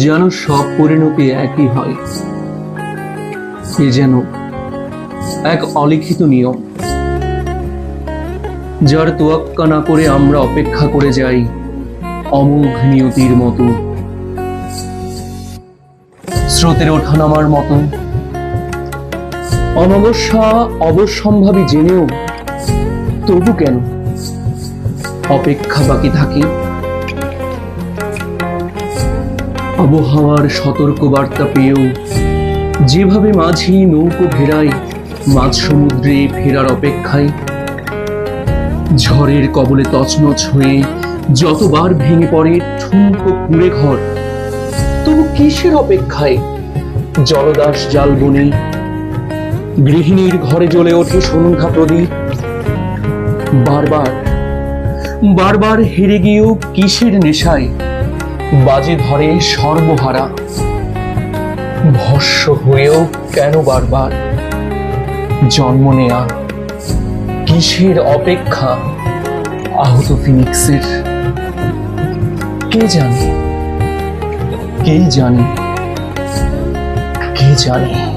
যেন সব পরিণতি একই হয়। এ যেন এক অলিখিত নিয়ম, যার তোয়াক্কা না করে আমরা অপেক্ষা করে যাই অমোঘ নিয়তির মতো, স্রোতের ওঠানামার মতো। অমাবস্যা অবশ্যম্ভাবী জেনেও তবু কেন অপেক্ষা বাকি থাকে? আবহাওয়ার সতর্ক বার্তা পেয়েও যেভাবে মাঝি নৌকো ভেড়ায় মাঝ সমুদ্রে ফেরার অপেক্ষায়, ঝড়ের কবলে তছনছ হয়ে যতবার ভেঙে পড়ে ঠুনকো কুঁড়ে ঘর, তবু কিসের অপেক্ষায় জলদাস জাল বনে গৃহিণীর ঘরে জ্বলে ওঠে সন্ধ্যা প্রদীপ। বারবার বারবার হেরে গিয়েও কিসের নেশায় বাজে ধরে সর্বহারা, ভস্য হয়েও কেন বারবার জন্ম নেয়া? কিসের অপেক্ষা আহত ফিনিক্সের? কে জানে, কে জানে, কে জানে।